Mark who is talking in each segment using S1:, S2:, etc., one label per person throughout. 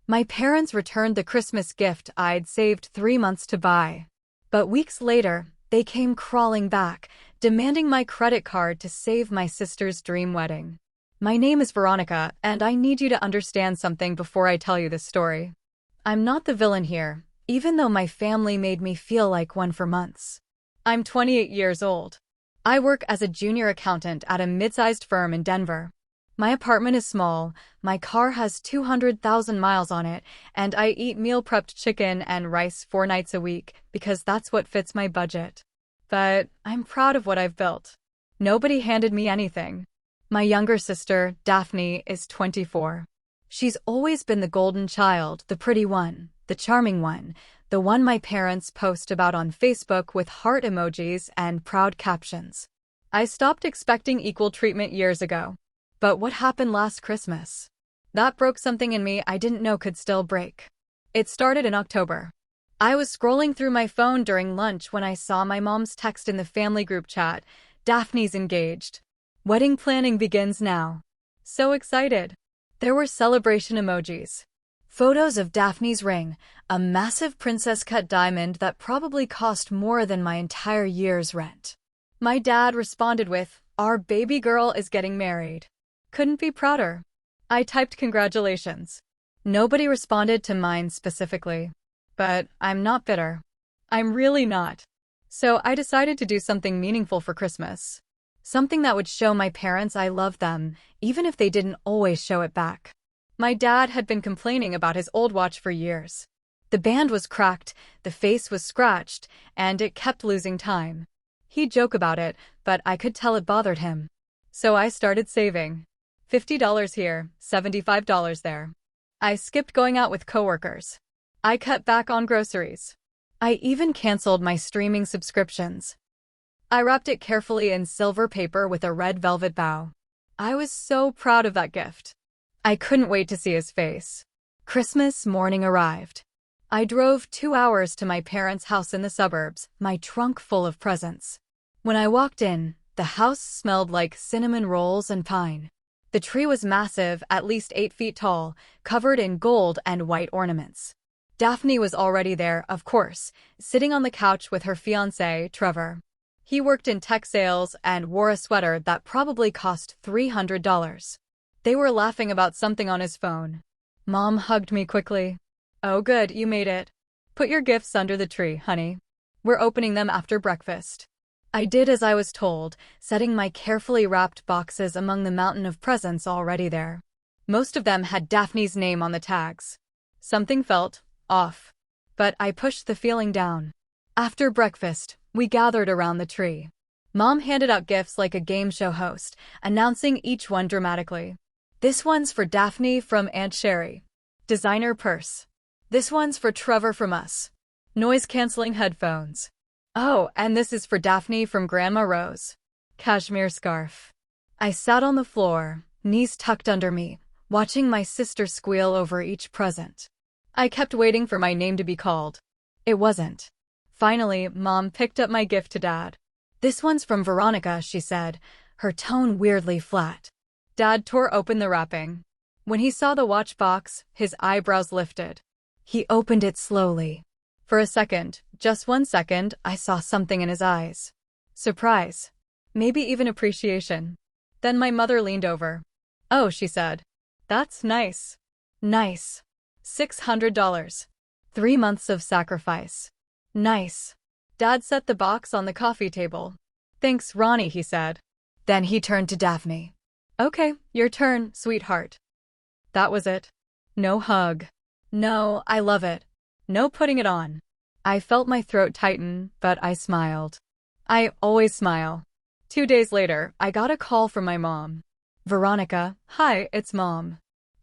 S1: My parents returned the Christmas gift I'd saved 3 months to buy. But weeks later, they came crawling back, demanding my credit card to save my sister's dream wedding. My name is Veronica, and I need you to understand something before I tell you this story. I'm not the villain here, even though my family made me feel like one for months. I'm 28 years old. I work as a junior accountant at a mid-sized firm in Denver. My apartment is small, my car has 200,000 miles on it, and I eat meal-prepped chicken and rice 4 nights a week because that's what fits my budget. But I'm proud of what I've built. Nobody handed me anything. My younger sister, Daphne, is 24. She's always been the golden child, the pretty one, the charming one, the one my parents post about on Facebook with heart emojis and proud captions. I stopped expecting equal treatment years ago. But what happened last Christmas? That broke something in me I didn't know could still break. It started in October. I was scrolling through my phone during lunch when I saw my mom's text in the family group chat, "Daphne's engaged. Wedding planning begins now." So excited. There were celebration emojis. Photos of Daphne's ring, a massive princess-cut diamond that probably cost more than my entire year's rent. My dad responded with, "Our baby girl is getting married." Couldn't be prouder. I typed congratulations. Nobody responded to mine specifically. But I'm not bitter. I'm really not. So I decided to do something meaningful for Christmas. Something that would show my parents I love them, even if they didn't always show it back. My dad had been complaining about his old watch for years. The band was cracked, the face was scratched, and it kept losing time. He'd joke about it, but I could tell it bothered him. So I started saving. $50 here, $75 there. I skipped going out with coworkers. I cut back on groceries. I even canceled my streaming subscriptions. I wrapped it carefully in silver paper with a red velvet bow. I was so proud of that gift. I couldn't wait to see his face. Christmas morning arrived. I drove 2 hours to my parents' house in the suburbs, my trunk full of presents. When I walked in, the house smelled like cinnamon rolls and pine. The tree was massive, at least 8 feet tall, covered in gold and white ornaments. Daphne was already there, of course, sitting on the couch with her fiancé, Trevor. He worked in tech sales and wore a sweater that probably cost $300. They were laughing about something on his phone. Mom hugged me quickly. "Oh good, you made it. Put your gifts under the tree, honey. We're opening them after breakfast." I did as I was told, setting my carefully wrapped boxes among the mountain of presents already there. Most of them had Daphne's name on the tags. Something felt off. But I pushed the feeling down. After breakfast, we gathered around the tree. Mom handed out gifts like a game show host, announcing each one dramatically. "This one's for Daphne from Aunt Sherry. Designer purse. This one's for Trevor from us. Noise-canceling headphones. Oh, and this is for Daphne from Grandma Rose. Cashmere scarf." I sat on the floor, knees tucked under me, watching my sister squeal over each present. I kept waiting for my name to be called. It wasn't. Finally, Mom picked up my gift to Dad. "This one's from Veronica," she said, her tone weirdly flat. Dad tore open the wrapping. When he saw the watch box, his eyebrows lifted. He opened it slowly. For a second, just 1 second, I saw something in his eyes. Surprise. Maybe even appreciation. Then my mother leaned over. "Oh," she said. "That's nice." Nice. $600. 3 months of sacrifice. Nice. Dad set the box on the coffee table. "Thanks, Ronnie," he said. Then he turned to Daphne. "Okay, your turn, sweetheart." That was it. No hug. No, "I love it." No putting it on. I felt my throat tighten, but I smiled. I always smile. 2 days later, I got a call from my mom. "Veronica, hi, it's Mom."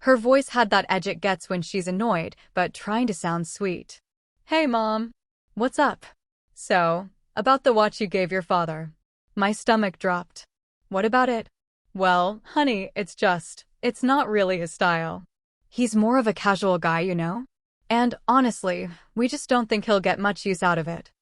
S1: Her voice had that edge it gets when she's annoyed, but trying to sound sweet. "Hey, Mom. What's up?" "So, about the watch you gave your father." My stomach dropped. "What about it?" "Well, honey, it's not really his style. He's more of a casual guy, you know? And honestly, we just don't think he'll get much use out of it."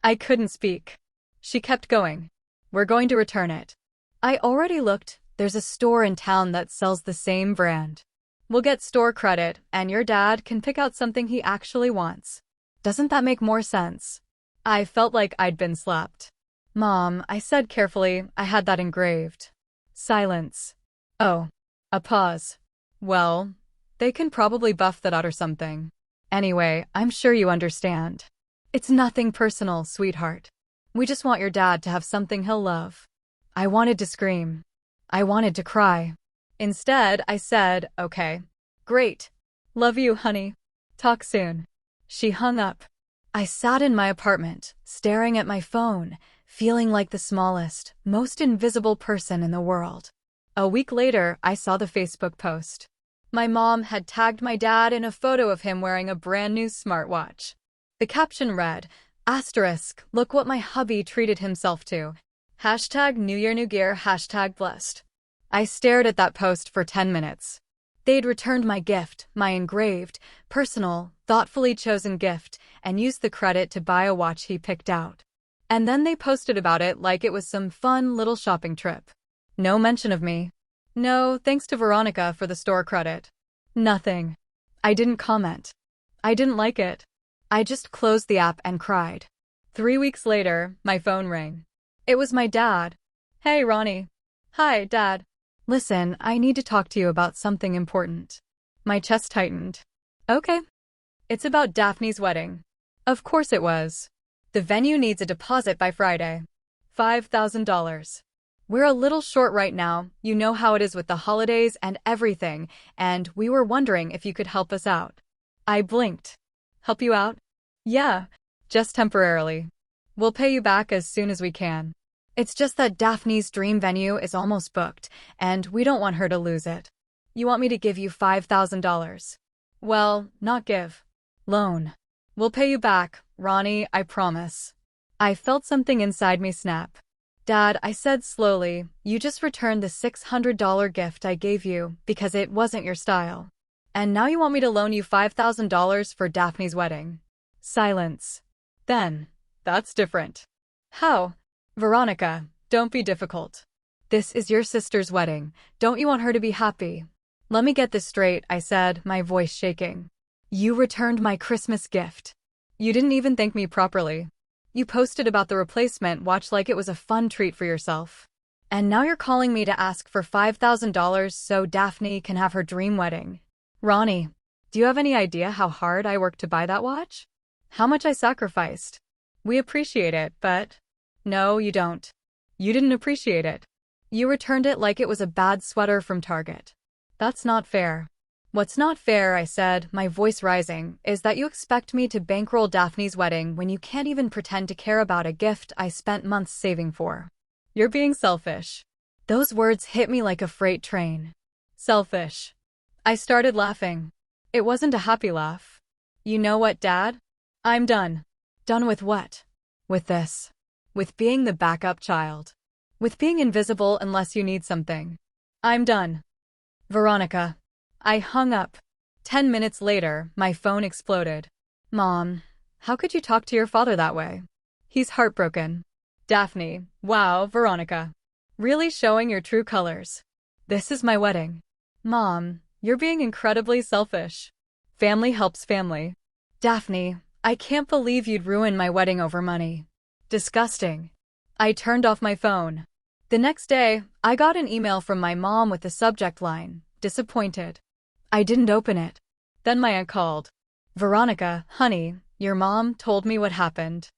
S1: I couldn't speak. She kept going. "We're going to return it. I already looked. There's a store in town that sells the same brand." We'll get store credit, and your dad can pick out something he actually wants. Doesn't that make more sense? I felt like I'd been slapped. Mom, I said carefully, I had that engraved. Silence. Oh. A pause. Well, they can probably buff that out or something. Anyway, I'm sure you understand. It's nothing personal, sweetheart. We just want your dad to have something he'll love. I wanted to scream. I wanted to cry. Instead, I said, okay. Great. Love you, honey. Talk soon. She hung up. I sat in my apartment, staring at my phone, feeling like the smallest, most invisible person in the world. A week later, I saw the Facebook post. My mom had tagged my dad in a photo of him wearing a brand new smartwatch. The caption read, asterisk, look what my hubby treated himself to. Hashtag New Year New Gear, hashtag blessed. I stared at that post for 10 minutes. They'd returned my gift, my engraved, personal, thoughtfully chosen gift, and used the credit to buy a watch he picked out. And then they posted about it like it was some fun little shopping trip. No mention of me. No, thanks to Veronica for the store credit. Nothing. I didn't comment. I didn't like it. I just closed the app and cried. 3 weeks later, my phone rang. It was my dad. Hey, Ronnie. Hi, Dad. Listen, I need to talk to you about something important. My chest tightened. Okay. It's about Daphne's wedding. Of course it was. The venue needs a deposit by Friday. $5,000. We're a little short right now, you know how it is with the holidays and everything, and we were wondering if you could help us out. I blinked. Help you out? Yeah, just temporarily. We'll pay you back as soon as we can. It's just that Daphne's dream venue is almost booked, and we don't want her to lose it. You want me to give you $5,000? Well, not give. Loan. We'll pay you back, Ronnie, I promise. I felt something inside me snap. Dad, I said slowly, you just returned the $600 gift I gave you because it wasn't your style. And now you want me to loan you $5,000 for Daphne's wedding. Silence. Then, that's different. How? Veronica, don't be difficult. This is your sister's wedding. Don't you want her to be happy? Let me get this straight, I said, my voice shaking. You returned my Christmas gift. You didn't even thank me properly. You posted about the replacement watch like it was a fun treat for yourself. And now you're calling me to ask for $5,000 so Daphne can have her dream wedding. Ronnie, do you have any idea how hard I worked to buy that watch? How much I sacrificed? We appreciate it, but... No, you don't. You didn't appreciate it. You returned it like it was a bad sweater from Target. That's not fair. What's not fair, I said, my voice rising, is that you expect me to bankroll Daphne's wedding when you can't even pretend to care about a gift I spent months saving for. You're being selfish. Those words hit me like a freight train. Selfish. I started laughing. It wasn't a happy laugh. You know what, Dad? I'm done. Done with what? With this. With being the backup child. With being invisible unless you need something. I'm done. Veronica. I hung up. 10 minutes later, my phone exploded. Mom, how could you talk to your father that way? He's heartbroken. Daphne, wow, Veronica. Really showing your true colors. This is my wedding. Mom, you're being incredibly selfish. Family helps family. Daphne, I can't believe you'd ruin my wedding over money. Disgusting. I turned off my phone. The next day, I got an email from my mom with the subject line, disappointed. I didn't open it. Then my aunt called. Veronica, honey, your mom told me what happened.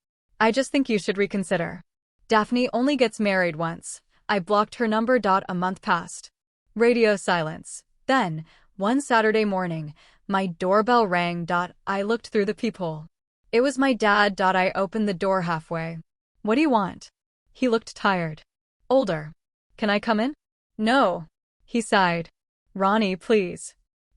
S1: I just think you should reconsider. Daphne only gets married once. I blocked her number. A month passed. Radio silence. Then, one Saturday morning, my doorbell rang. I looked through the peephole. It was my dad. I opened the door halfway. What do you want? He looked tired. Older. Can I come in? No. He sighed. Ronnie, please.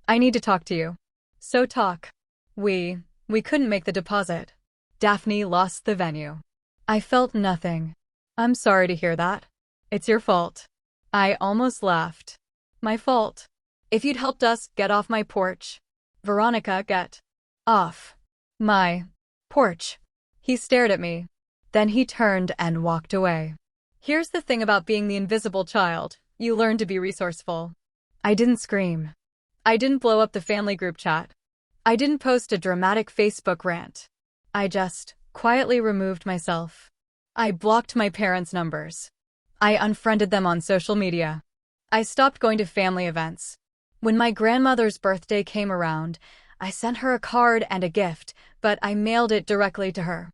S1: I need to talk to you. So talk. We couldn't make the deposit. Daphne lost the venue. I felt nothing. I'm sorry to hear that. It's your fault. I almost laughed. My fault. If you'd helped us get off my porch. Veronica, get off my porch. He stared at me. Then he turned and walked away. Here's the thing about being the invisible child. You learn to be resourceful. I didn't scream. I didn't blow up the family group chat. I didn't post a dramatic Facebook rant. I just quietly removed myself. I blocked my parents' numbers. I unfriended them on social media. I stopped going to family events. When my grandmother's birthday came around, I sent her a card and a gift, but I mailed it directly to her.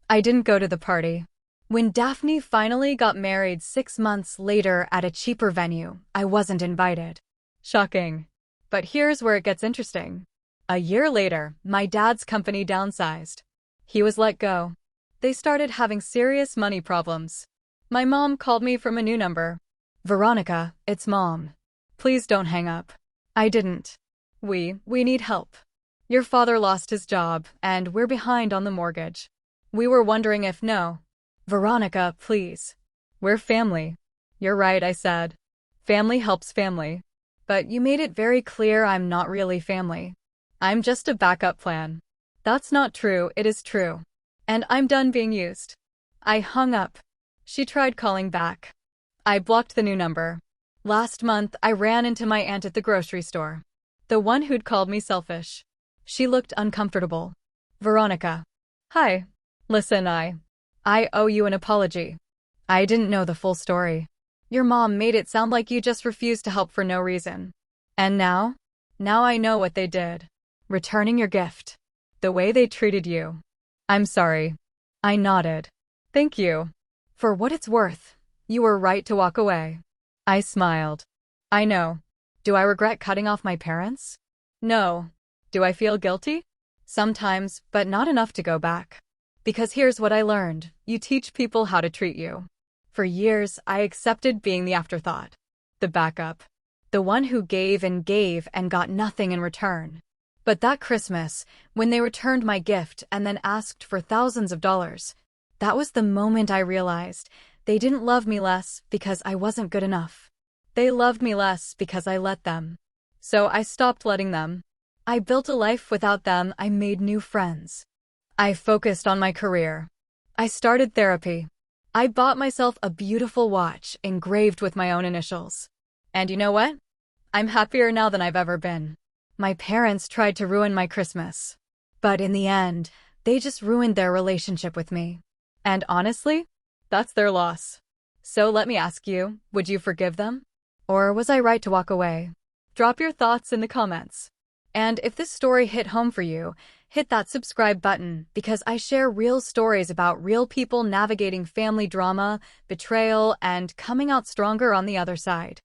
S1: I didn't go to the party. When Daphne finally got married 6 months later at a cheaper venue, I wasn't invited. Shocking. But here's where it gets interesting. A year later, my dad's company downsized. He was let go. They started having serious money problems. My mom called me from a new number. Veronica, it's Mom. Please don't hang up. I didn't. We need help. Your father lost his job, and we're behind on the mortgage. We were wondering if no. Veronica, please. We're family. You're right, I said. Family helps family. But you made it very clear I'm not really family. I'm just a backup plan. That's not true, it is true. And I'm done being used. I hung up. She tried calling back. I blocked the new number. Last month, I ran into my aunt at the grocery store. The one who'd called me selfish. She looked uncomfortable. Veronica. Hi. Listen, I owe you an apology. I didn't know the full story. Your mom made it sound like you just refused to help for no reason. And now? Now I know what they did. Returning your gift. The way they treated you. I'm sorry. I nodded. Thank you. For what it's worth, you were right to walk away. I smiled. I know. Do I regret cutting off my parents? No. Do I feel guilty? Sometimes, but not enough to go back. Because here's what I learned. You teach people how to treat you. For years, I accepted being the afterthought. The backup. The one who gave and got nothing in return. But that Christmas, when they returned my gift and then asked for thousands of dollars, that was the moment I realized they didn't love me less because I wasn't good enough. They loved me less because I let them. So I stopped letting them. I built a life without them. I made new friends. I focused on my career. I started therapy. I bought myself a beautiful watch engraved with my own initials. And you know what? I'm happier now than I've ever been. My parents tried to ruin my Christmas. But in the end, they just ruined their relationship with me. And honestly, that's their loss. So let me ask you, would you forgive them? Or was I right to walk away? Drop your thoughts in the comments. And if this story hit home for you, hit that subscribe button because I share real stories about real people navigating family drama, betrayal, and coming out stronger on the other side.